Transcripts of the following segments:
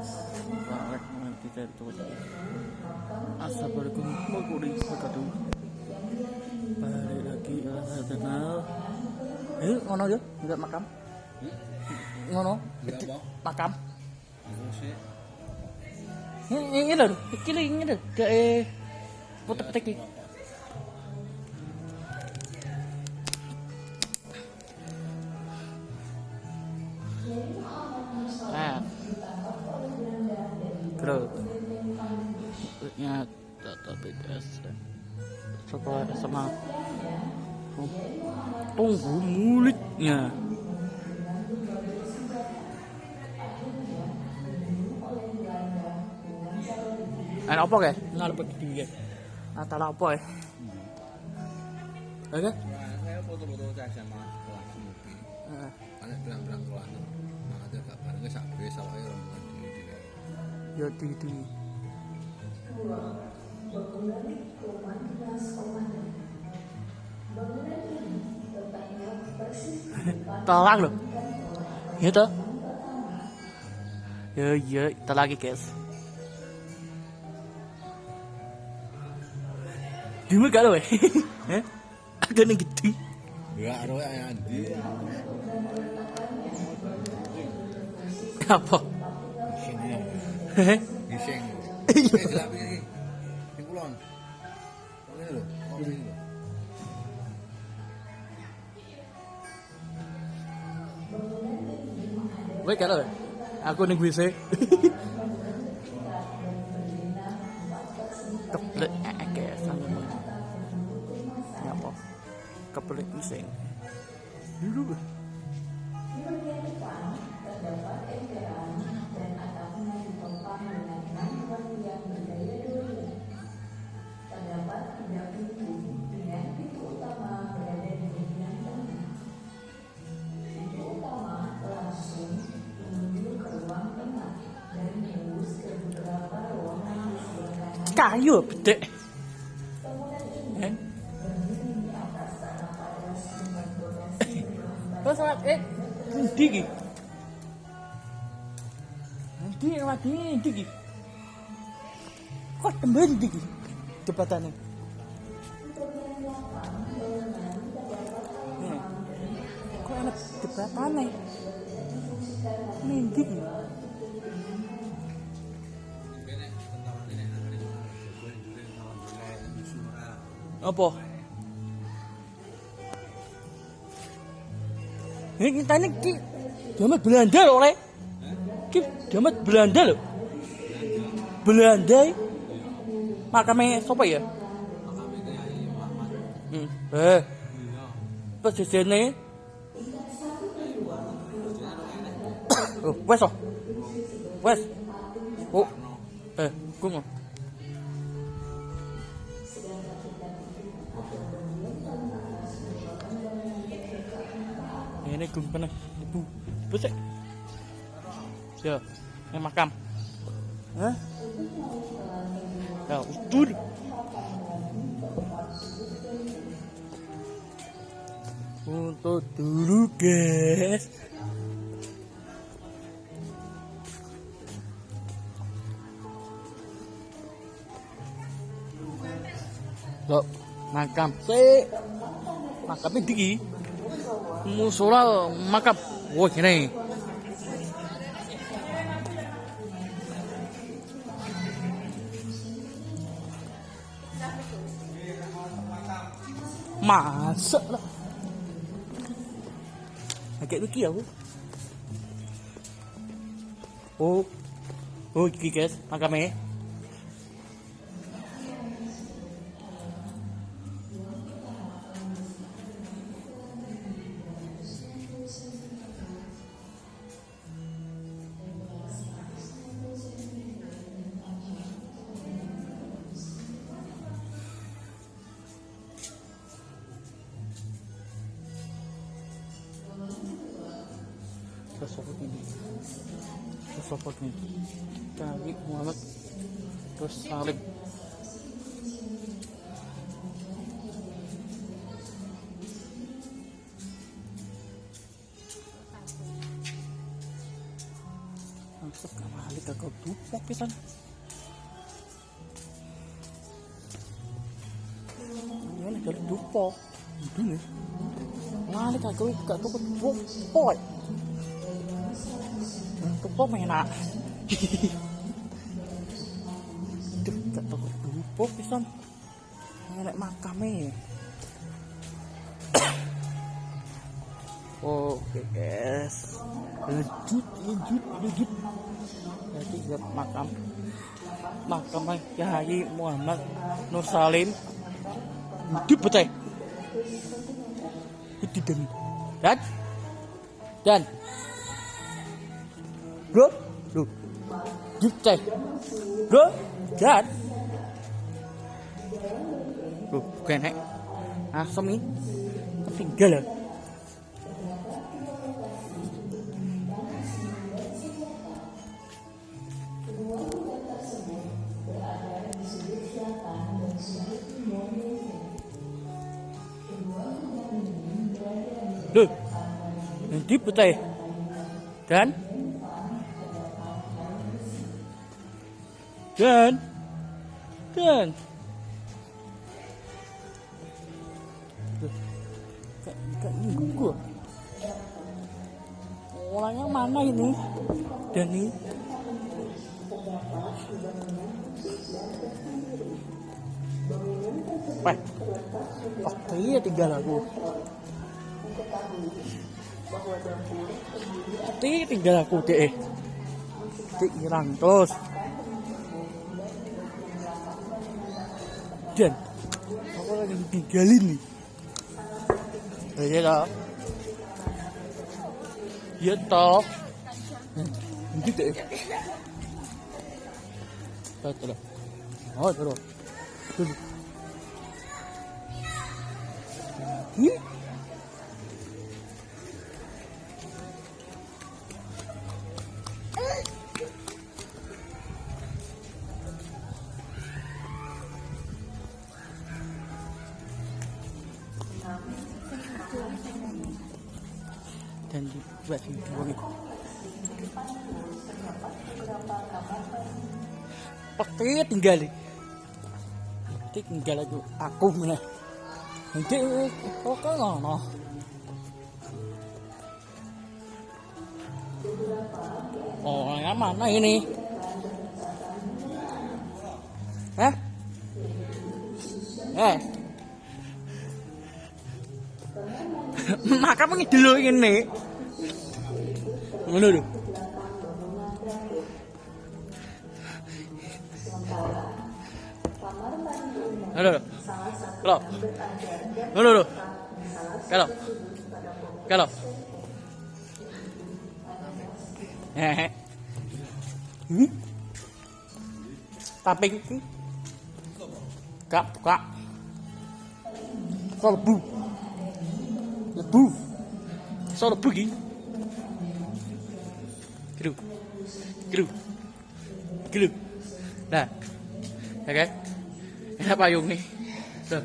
Assalamualaikum warahmatullahi wabarakatuh. Balik lagi ala channel. Ngono ya, enggak makam. Ngono, makam. Ini lho, ini lho, kayak putek-putek iki. Bro, nya data BTS sekolah SMA tunggu mulutnya enak apa kayak ngalep di antara apa ya oke saya foto-foto saya SMA kelas mobil ada bilang-bilang kelas nah ada gak barengnya sampai salahnya rombongan di ya di tolak loh gitu ya kita lagi guys dulu gak loh agak nih gitu ya roh yang di apa gising gelap ini kulon ini loh ini loh woi gak loh aku nih gue sih kebelet kayak sama apa kebelet bising dulu kayu bedek terus salat ndi iki ndi lagi ndi iki kok temben ndi iki debatane kok enak debatane ndi iki apa? Ini kita ini jamet Belanda loh, Le. Jamet Belanda loh. Belanda. Makamnya siapa ya? Pas di sini. Oh, wes oh. Wes. Oh. Gue ini gumpen ibu busek ya ini makam ya udur untuk dulu guys loh makam sih makamnya tinggi musola makam wah ini masuk lah agak lucu aku oh gini guys makamnya sosoknya Nabi Muhammad terus salib Bangsat gak balik kagak dupok pisan. Ini kalau dupok. Ini. Balik kagak dupok. Dupok enak. Duh, gak tau dupok pisan. Enak makame. Oke guys, lanjut. Jadi lihat makam Kyai Muhammad Nur Salim. Di betul. Itu dan bro, di bro, dan bukan asam ini ketinggalan. Loh, nanti putih dan Gak nyinggung gua. Orangnya mana ini? Dan ini iya tinggal aku. Tinggal aku deh. Hilang terus. Dan aku lagi tinggalin nih. Iya toh. Iya toh. Gitu ya. Betul. Oh, terus. Dan dibuat dibuangin. Pakai tinggal aja aku mana. Nanti oke ngono. Oh, yang mana ini? Maka mengidelo ini. Ngono lho. Halo. Kalau. Tapi iki Kak. Lebu. Lebu iki. Gelu. Nah. Ya kan? Enak payung nih. Tuh.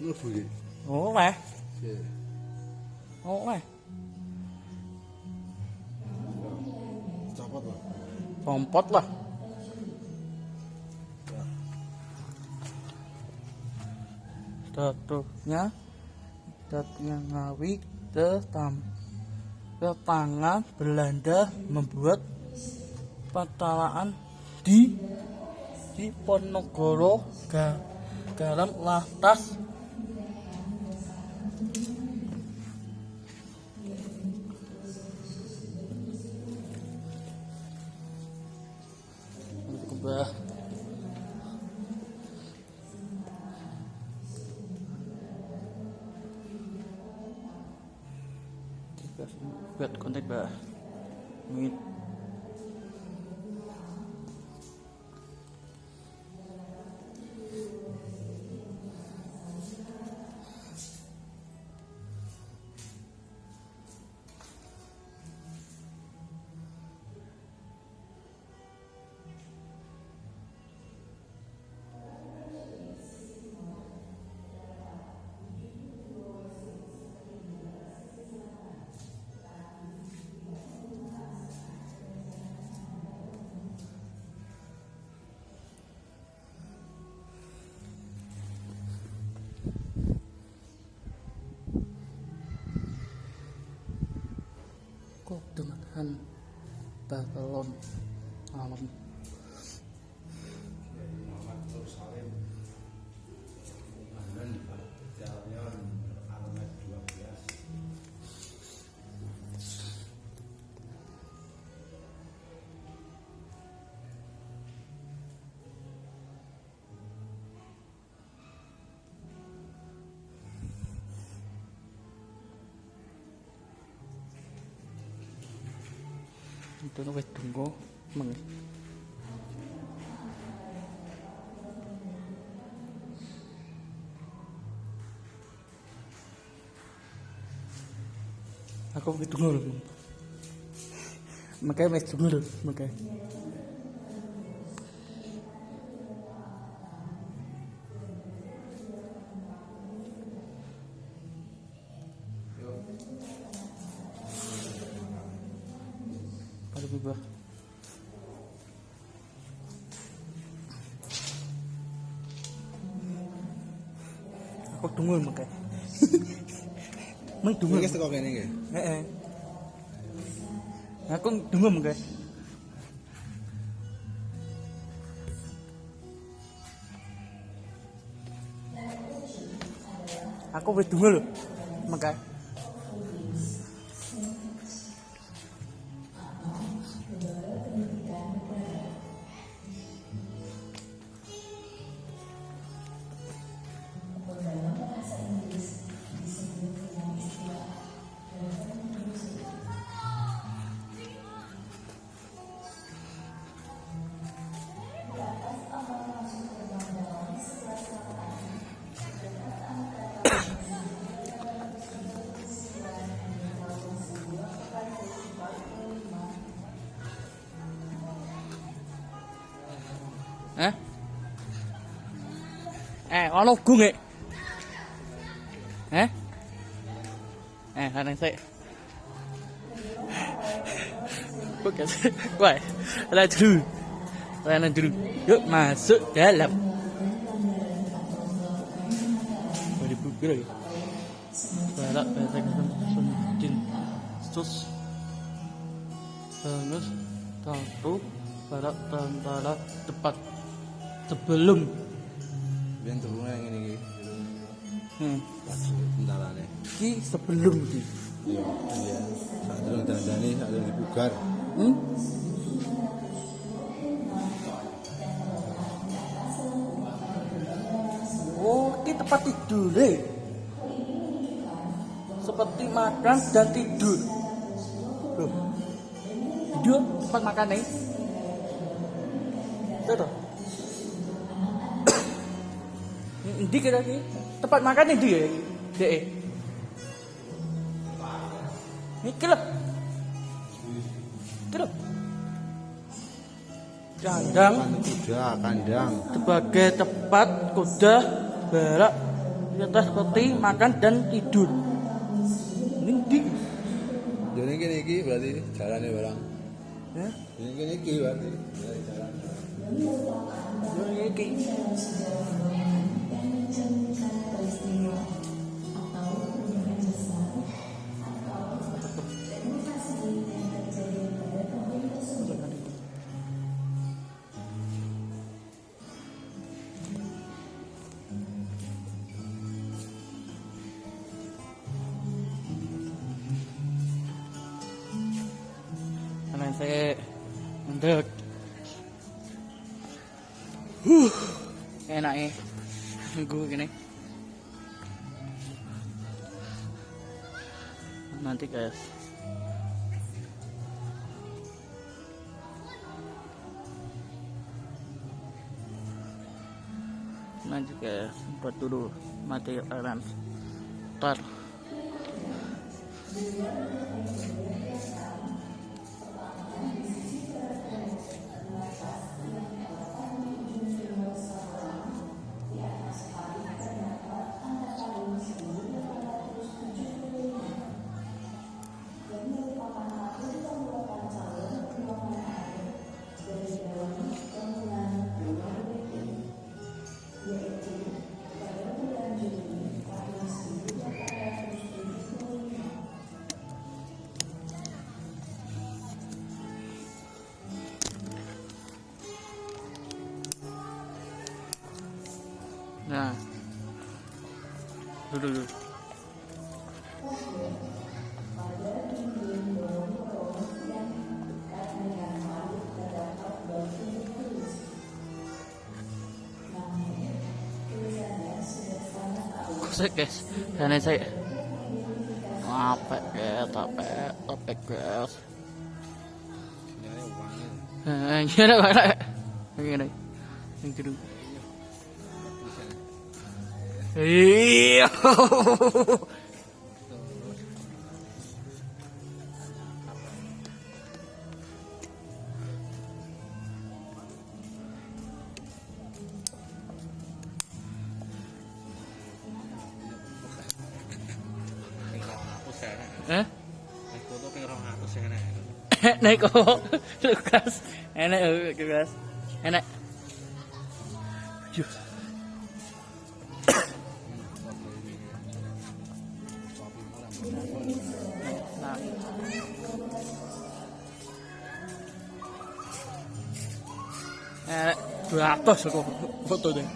Lebu iki. Oh, meh. Compot lah. Datunya Ngawi tetangga Belanda membuat patalaan di Ponorogo garam lantas kebah buat konten bah mungkin Kok dengan balon malam. Itu wis tunggu meng. Aku wis tunggu lho. Makanya wis tunggu lho, makanya. Pada bubar. Aku tunggu makanya. Mang tunggu. Iki teko kene iki. Heeh. Aku tunggu makanya. Aku wis tunggu lho. Makanya. Ono gung e. Hanang sik. Oke, wah, lah dulu. Yuk masuk dalam. Beri buku lagi. Barak batakan sunjin. Sus. Terus tahu barak tentara tepat sebelum Biyen turune ngene iki. Pas tentarane. Ki sebelum ki. Iya. Sak durung dandane, sak durung dibugar. Oh, ki tempat tidur deh. Seperti makan dan tidur. Loh. Tidur tempat makan nih. Tuh. Ini kira ki tempat makan itu ya, dek. Ini kelep. Kandang. Kuda, kandang. Sebagai tempat kuda berak serta seperti makan dan tidur. Ini di. Jadi kene iki berarti jalane barang. Ya. Ini kene iki berarti jalan. Ini iki. Karena saya mendek. Enak nunggu gini. Nanti guys. Nanti guys buat dulu mati alarm. Tar. dulu. Kusik guys, dan saya apa guys. Ini apa? Ini kedua. Iya. Foto ping 200 sing enak. Enak kok, Lukas. Enak Lukas. Enak. Yuh. Enak 200 kok foto deh.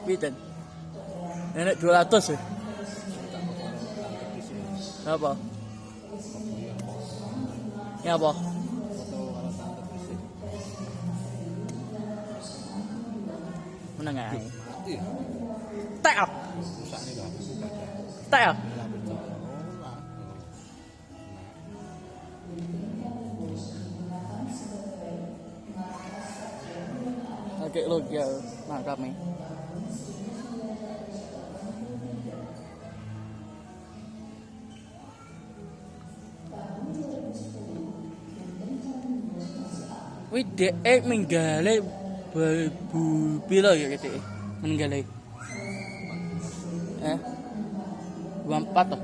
Pinten? Enak 200 ya. Apa? Ya apa? Menang ae. Mati ya. Tek up. Rusakne lho aku baca. Tek up. Oke lo ya kami. Wih dek menggale pilo ya gitu menggale 24 toh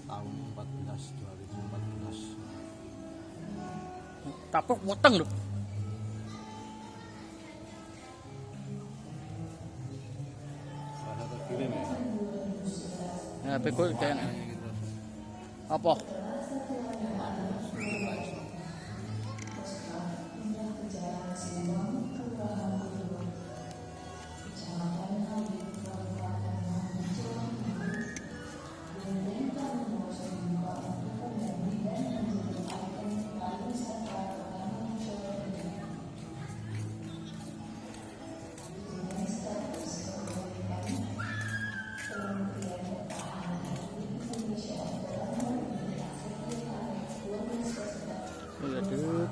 Tahun 2014. tapok weteng lho. Ada terkirim ya. Nah, pekul kayak apa?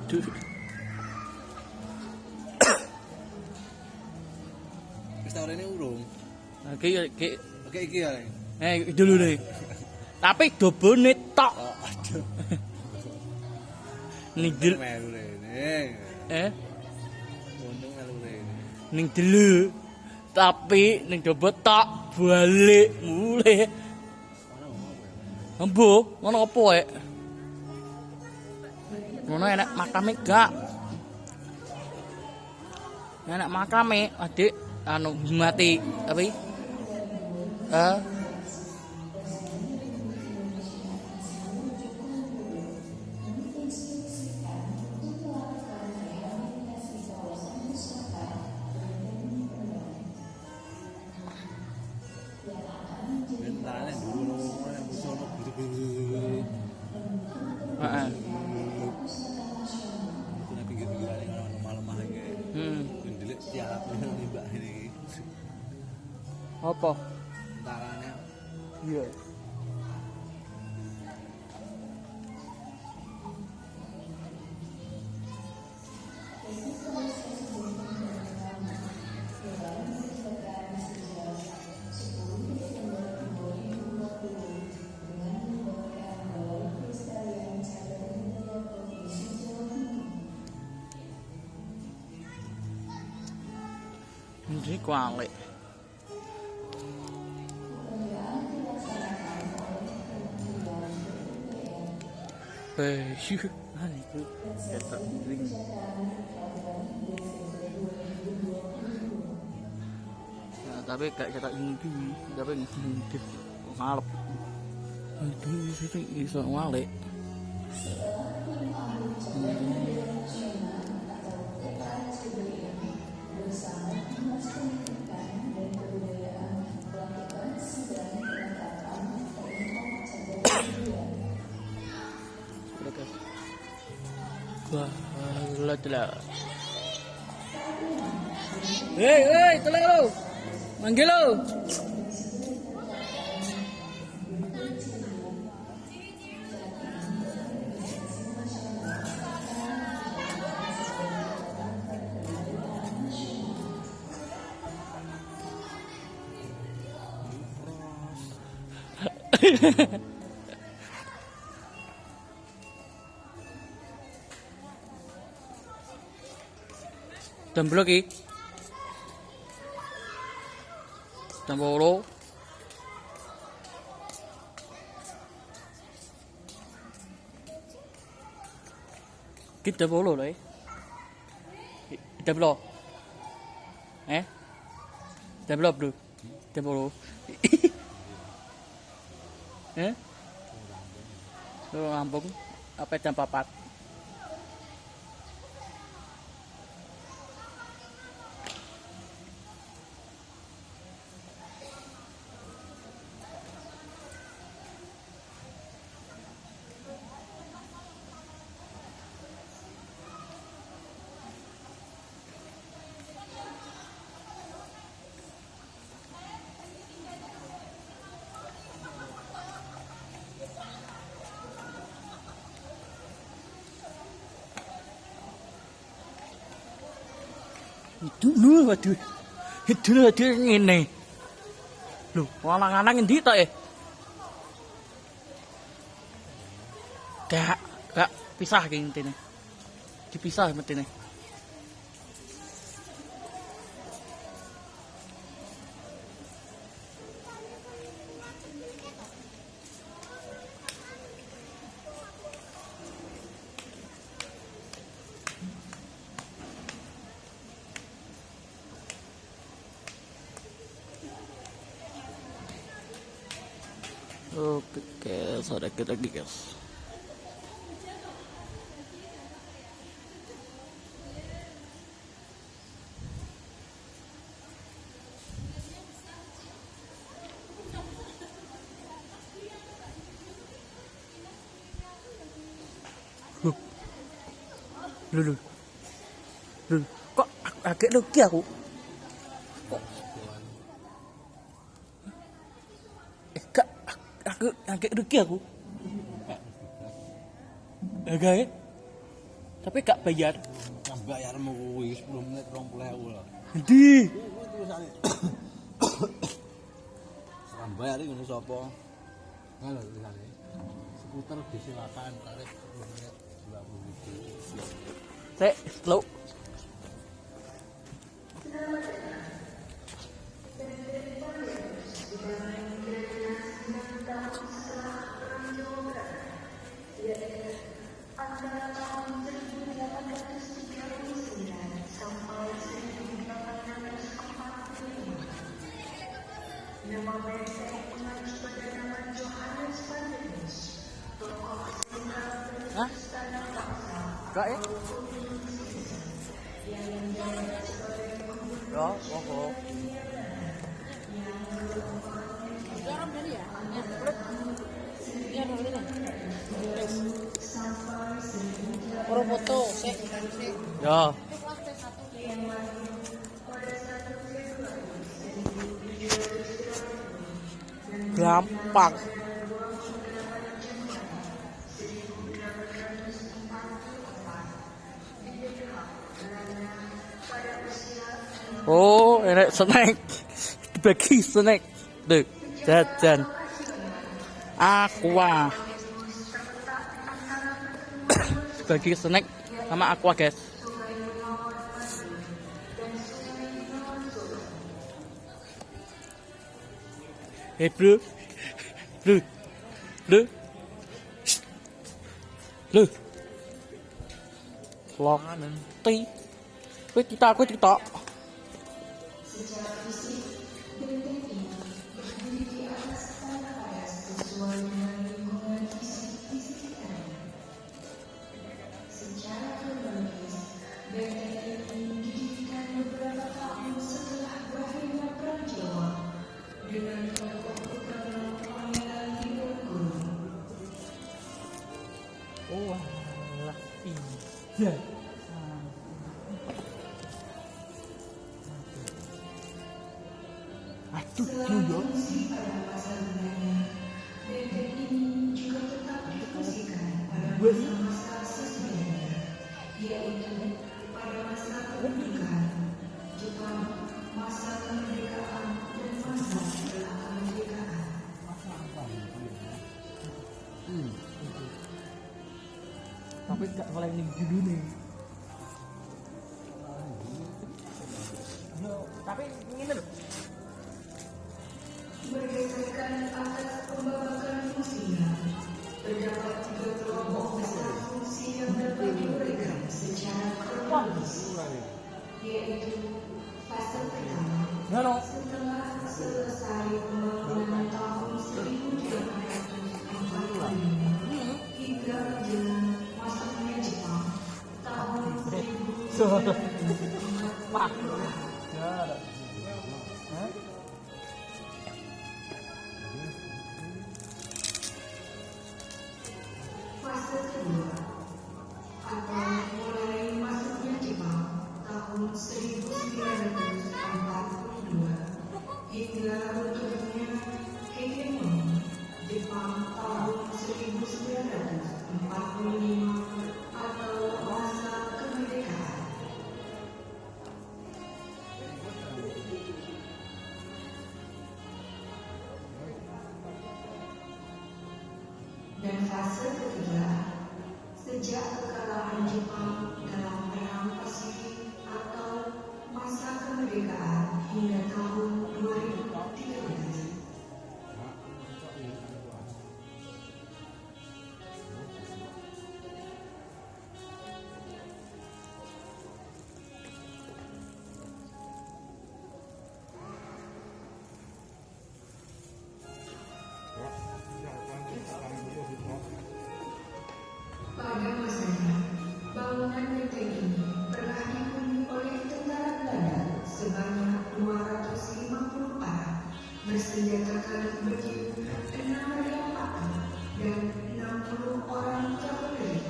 Aduh. Wis ta rene urung. Oke Iki ya. dulu deh. Tapi dobone tok. Aduh. Ning dulu. Melu rene. Untung melu rene. Ning dulu. Tapi ning dobo tok balik mulai. Embo, ngono apa wae? Ngono enak makame gak? Enak makame adik anu mati apa? Bentarane dulu ngono sono gitu-gitu. Heeh. Kuna pinggir-pinggirane ngono malemah iki. Ndelik tiap mbak iki. Apa? Bentarane. Iya. Ini kualik. Itu ketok ring. Nah, tapi gak ketok ini, tapi ngintip ngalep. Itu iso ngalik. Wah, telah. Hei, telah lo. Manggil lo. Jam berapa ki? Jam berapa? Kita berapa lah? Kita berapa? Kita berapa bro? Kita berapa? Lu Lampung apa jam 4? Itu lu waduh. Itu waduh ngene. Lho, lanang-lanang endi tok Gak pisah ki intine. Dipisah metine. Oke, sudah kita guys. Lu. Kok agak rugi aku? Kak, aku agak rugi aku. Agak tapi gak bayar. Bayar mau kuwi 10 menit 20.000 lah. Endi? Tulisane. Sekarang bayar iki ngono sapa? Ngono tulisane. Skuter disilakan tarif 10 menit 20.000. Sik, slow. Hah? Gak ya? Ya, pokok. Garam tadi ya? Ya, ini. Orang foto, sih. Ya. Gampang. Oh, enak snack. Dibagi snack. Tuh, jajan. Aqua. Dibagi snack sama aqua, guys. Hey bro. Lu. Lok. Ti. Kowe kita. Ya. Aduh, yo. Gue tapi gak boleh ini dulu nih. Tapi ini loh. Berdasarkan atas pembabakan fungsinya, terdapat 3 kelompok besar fungsi yang dapat diberikan secara kronologis, yaitu fase pertama setelah selesai pembangunan tahun 1845 hingga menjelang masuknya Jepang tahun 1842. Fase kedua atau mulai masuknya Jepang tahun 1942 hingga runtuhnya hegemoni Jepang tahun 1945 atau masa kemerdekaan. Dan fase ketiga, sejak kekalahan Jepang dalam Perang Pasifik atau masa kemerdekaan hingga tahun 2013. Pada masanya, bangunan benteng ini pernah dihuni oleh tentara Belanda sebanyak 250 orang, bersenjatakan berdiri 6 rel paku dan 60 orang kavaleri.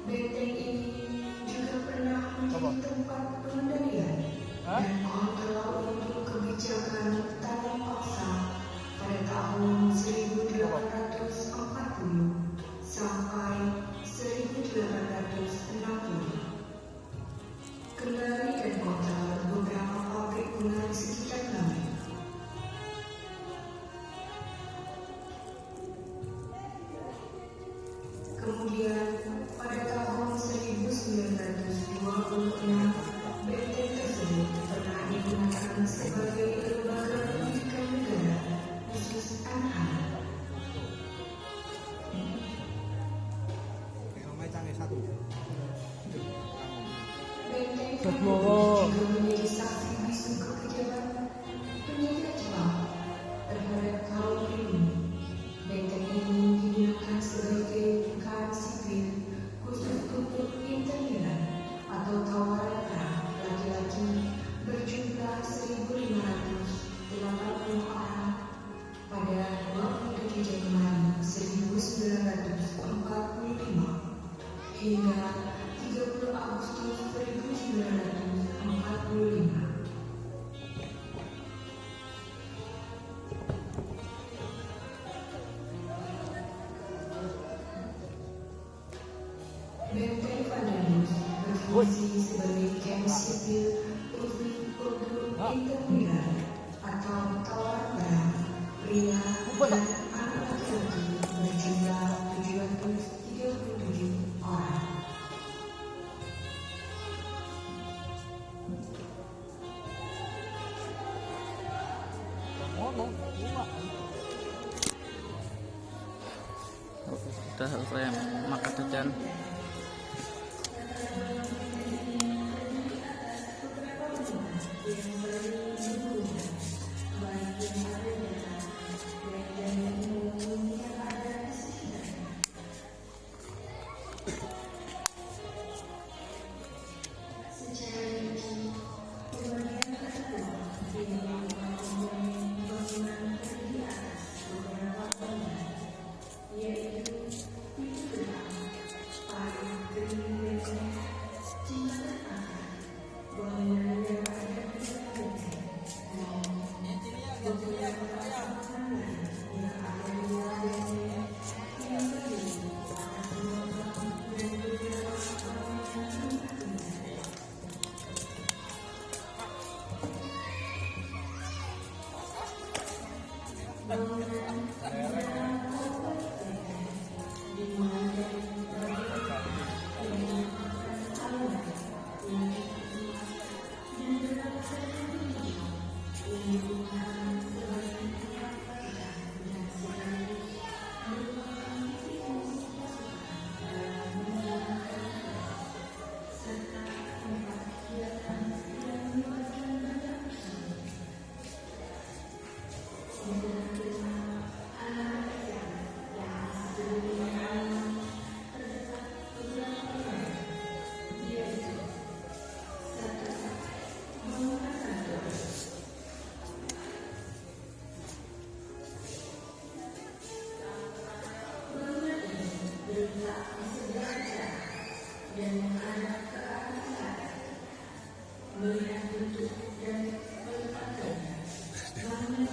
Benteng ini juga pernah menjadi tempat pengendalian dan kontrol untuk kebijakan tanam paksa pada tahun 1840 sampai 1860. Kendali dan kontrol beberapa pabrik gula di sekitar kami. Kemudian pada tahun 1926 benteng tersebut pernah digunakan sebagai lembaga pendidikan negara khusus anak-anak. Benteng juga menjadi saksi bisu kekejaman penjajah Jepang terhadap kaum pribumi. Benteng ini digunakan sebagai lingkaran sipil khusus untuk interniran atau tawaran perang laki-laki berjumlah 1.580 orang pada 27 Januari 1945 hingga 30 Agustus 1945. Benteng Vandenbos berfungsi sebagai kamp sipil khusus untuk interniran atau tawar barang pria dan anak laki-laki berjumlah 737 orang. Sudah selesai makan jajan. Secara rinci, pembagian tersebut tidak merupakan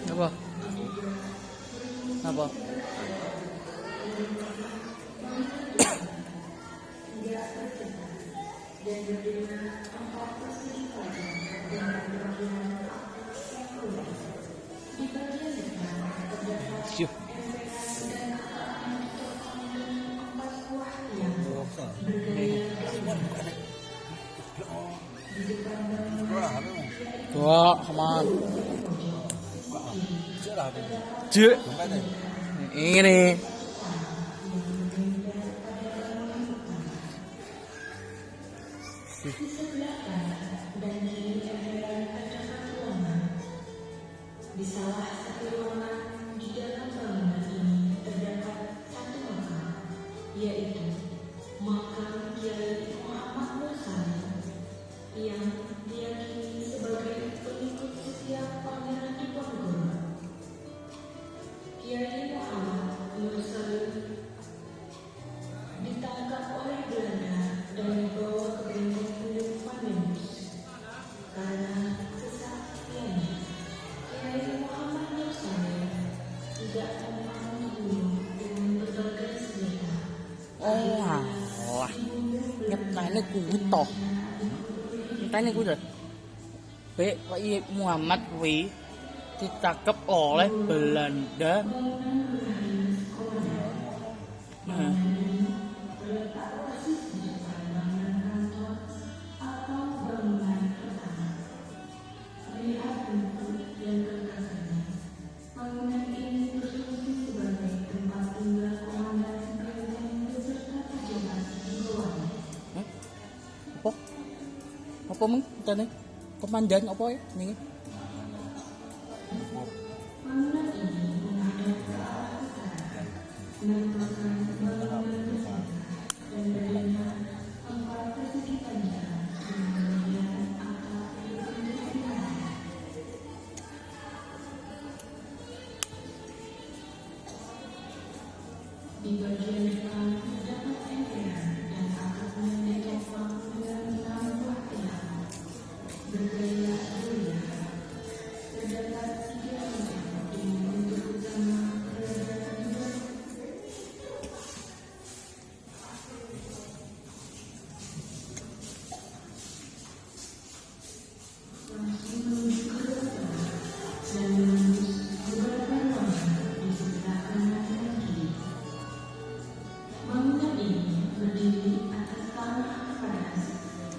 Apa? Apa? Syuh. Wah, aman. Cek. Ini. Di salah satu ruangan di dalam bangunan ini terdapat satu makam, yaitu makam Kiai Muhammad Nur Salim yang diyakini sebagai pengikut setia Pangeran Diponegoro. Kiai Muhammad Nur Salim ditangkap oleh Belanda dan dibawa ke benteng milik Mandenus karena kesaktiannya. Kiai Muhammad Nur Salim tidak memahami bunuh dengan berbagai senjata. Oh, alah. Nyetane kuwi toh. Nyetane kuwi lho. Pak Muhammad kuwi ditangkap oleh Belanda. Nah. Bangunan ini berfungsi sebagai tempat tinggal komandan benteng beserta pejabat di bawahnya. Apa? Apa mung tane? Komandan apa ya? Ini. Bangunan ini menghadap ke arah utara, merupakan bangunan besar dan darinya empat persegi panjang dengan bagian atap berbentuk piramid. Di bagian depan terdapat emperan dan atapnya ditopang dengan 6 buah tiang bergaya Julia. Terdapat 3 meja dengan bentuk utama berada di bawah. Langsung menuju ke belakang dan menembus beberapa ruangan di sebelah kanan dan kiri. Bangunan ini berdiri atas tanah padas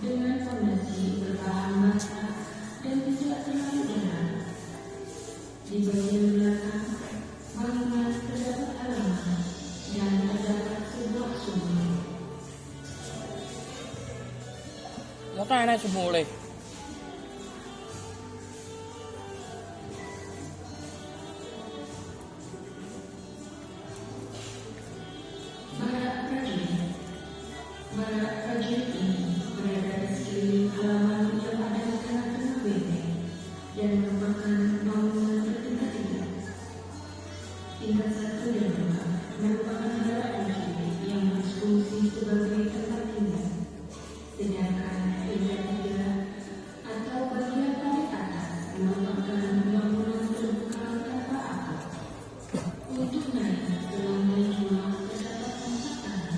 dengan fondasi berbahan bata dan tidak terlalu dalam. Di bagian belakang bangunan terdapat halaman dan terdapat sebuah sumur. Mau tanya semule. Barak prajurit ini berada di sekeliling halaman yang ada di tengah-tengah benteng dan merupakan bangunan bertingkat-tingkat. Tingkat 1 dan 2 merupakan barak prajurit yang berfungsi sebagai tempat tinggal, sedangkan atau bagian paling atas merupakan bangunan terbuka tanpa atap. Untuk naik ke lantai 2 terdapat 4 tangga.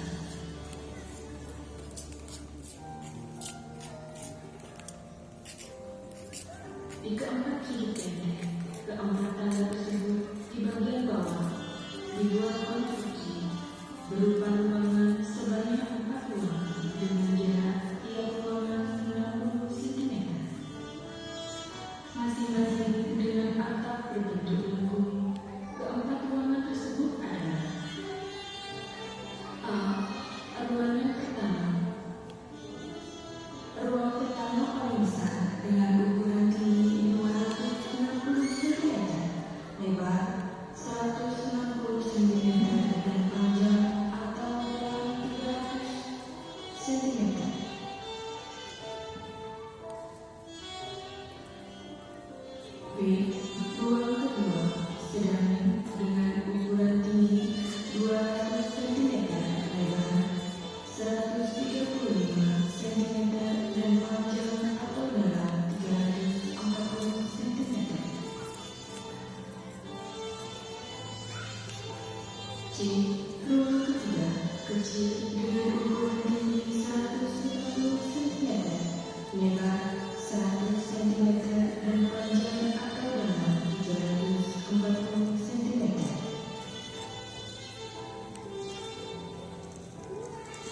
Di keempat sudut pendek, keempat tangga tersebut di bagian bawah dibuat konstruksi berupa ruangan sebanyak 4 ruangan dengan jarak tiap ruangan 60 cm. Masing-masing dengan atap berbentuk lengkung. Keempat ruangan tersebut adalah A. Ruangan pertama. Ruang pertama paling besar dengan ukuran tinggi 260 cm, lebar 160 cm dan panjang atau dalam 300 cm. B. Ruang kedua sedang dengan ukuran tinggi 200 cm, lebar 135 cm dan panjang atau dalam 340 cm. C. Ruang ketiga kecil dengan ukuran tinggi 150 cm, lebar 100 cm dan panjang atau dalam 340 cm.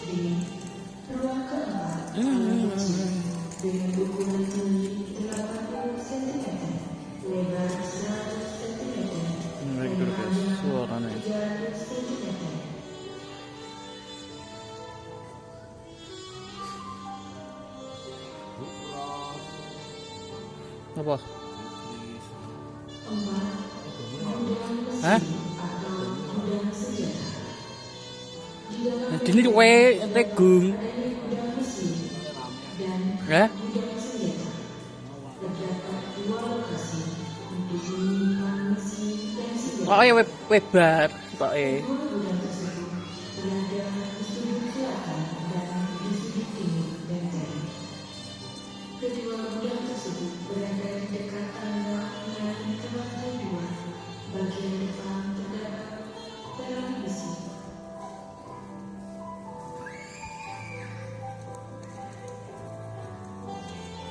D. Ruang keempat paling kecil dengan ukuran tinggi 80 cm, lebar 100 cm dan panjang suaranya 300 cm. apa? Empat. Gudang besi Hah? atau gudang senjata. Di dalam Ini kue tegung. adanya gudang besi dan Ya? gudang senjata. Terdapat 2 lokasi untuk menyimpan besi dan senjata. Oh ya webar tok e. Kedua gudang tersebut berada di sudut selatan dan di sudut timur benteng. Kedua gudang tersebut berada di dekat tangga naik ke lantai 2. Bagian depan terdapat pelang besi.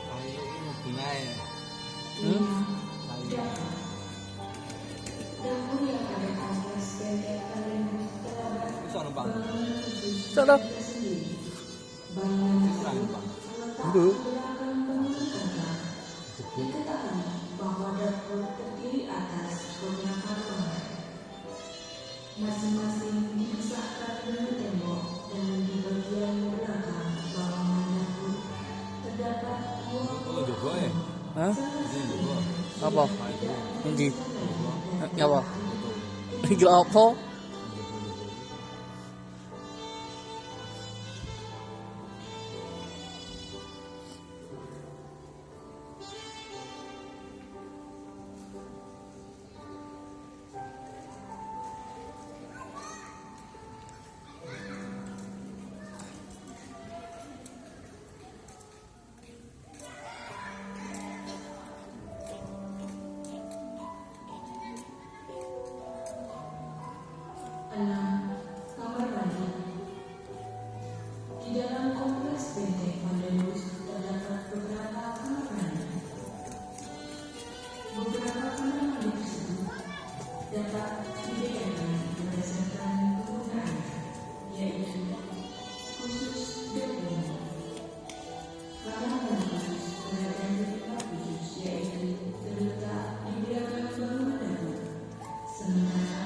Ayo ini mobilnya ya. Dapur yang ada kompleks benteng Kalendus terdapat Bisa numpang. bangunan khusus Sana. tersendiri. Bangunan Kurang tersebut numpang. terletak Bu. di belakang bangunan tangga. Diketahui bahwa dapur terdiri atas beberapa ruangan. Masing-masing dipisahkan dengan tembok dan di bagian belakang bangunan dapur terdapat 2 Oh, juga ya. Hah? Ini juga. Apa? Endi? Ya apa? Iki apa? Kamar mandi. Di dalam kompleks benteng Kalendus terdapat beberapa kamar mandi. Beberapa kamar mandi tersebut dapat dibedakan berdasarkan penggunaan, yaitu khusus dan umum. Kamar mandi khusus berada di tempat khusus, yaitu terletak di belakang bangunan dapur. Sementara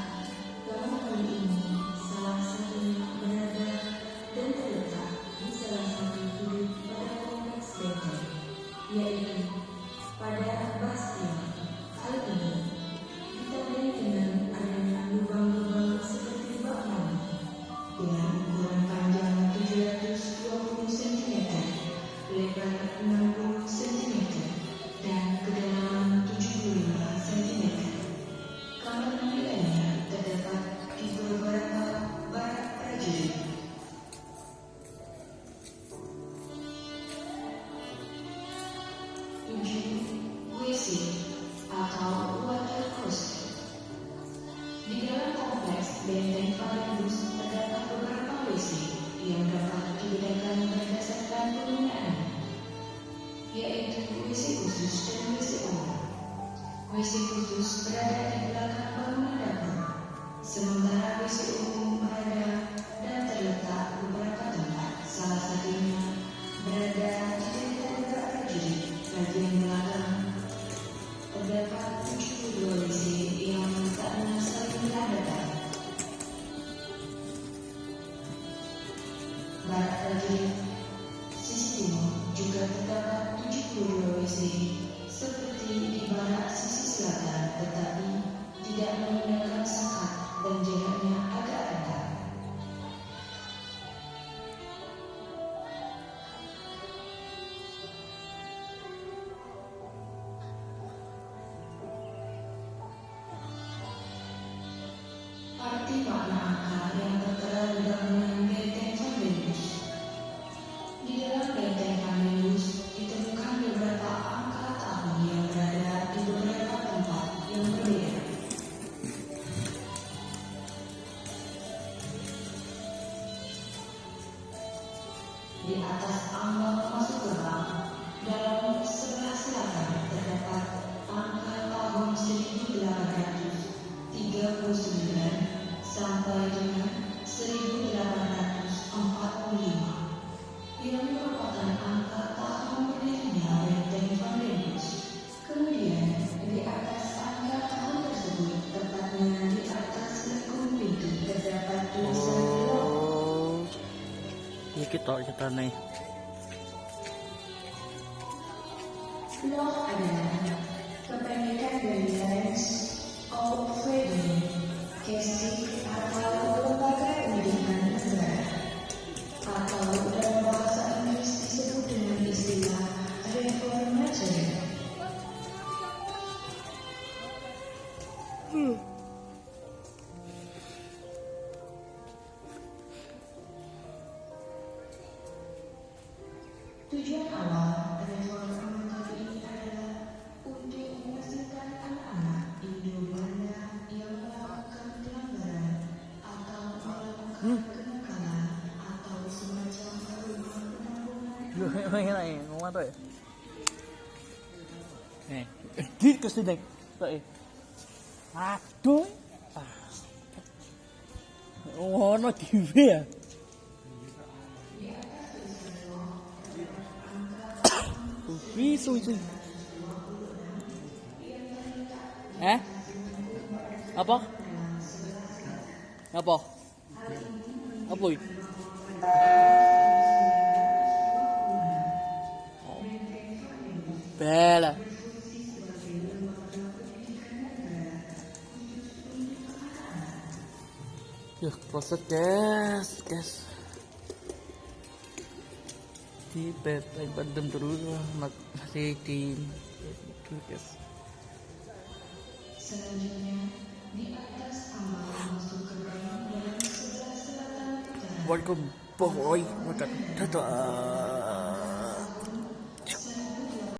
kamar mandi umum salah satunya berada dan terletak di salah satu sudut pada kompleks benteng, yaitu pada bastion. Hal ini ditandai dengan adanya lubang-lubang seperti bak mandi dengan ukuran panjang 720 cm, lebar 60 cm, dan kedalaman 75 cm. Kamar mandi lainnya terdapat di beberapa barak prajurit. menuju WC atau water closet. Di dalam kompleks Benteng Valendus terdapat beberapa WC yang dapat dibedakan berdasarkan penggunaan, yaitu WC khusus dan WC umum. WC khusus berada di belakang bangunan dapur, sementara WC umum berada dan terletak beberapa tempat, salah satunya berada di dekat gerak prajurit bagian belakang. Terdapat 72 WC yang letaknya saling berhadapan. Barat prajurit sisi timur juga terdapat 72 WC seperti di barat sisi selatan, tetapi tidak menggunakan sekat dan jaraknya agak dekat. Arti makna angka yang tertera di bangunan Benteng Valendus. Di dalam Benteng Valendus ditemukan beberapa angka tahun yang berada di beberapa tempat yang berbeda. Di atas ambang masuk gerbang, dalam sebelah selatan terdapat angka tahun 1839 sampai dengan 1845 yang merupakan angka tahun berdirinya Benteng Valendus. Kemudian di atas angka tahun tersebut, tepatnya di atas lekung pintu, terdapat tulisan loh. Ini kita nih. Loh adalah kependekan dari Lens of Freedom, Casting atau lembaga pendidikan negara, atau dalam bahasa Inggris disebut dengan istilah reformatory. Tujuan awal reformatory ini adalah untuk memastikan anak-anak Indo-Belanda yang melakukan pelanggaran atau melakukan kenakalan atau semacam rumah penampungan. Ngomong apa ya? Di kesini. Aduh. Oh, no TV ya. Isu. Apa? Apa? Apa ini? Bela. Yuk, proses guys. Di Bandem terus masih di guys. Selanjutnya di atas ambang masuk gerbang dalam sebelah selatan utara. Welcome boy, dadah.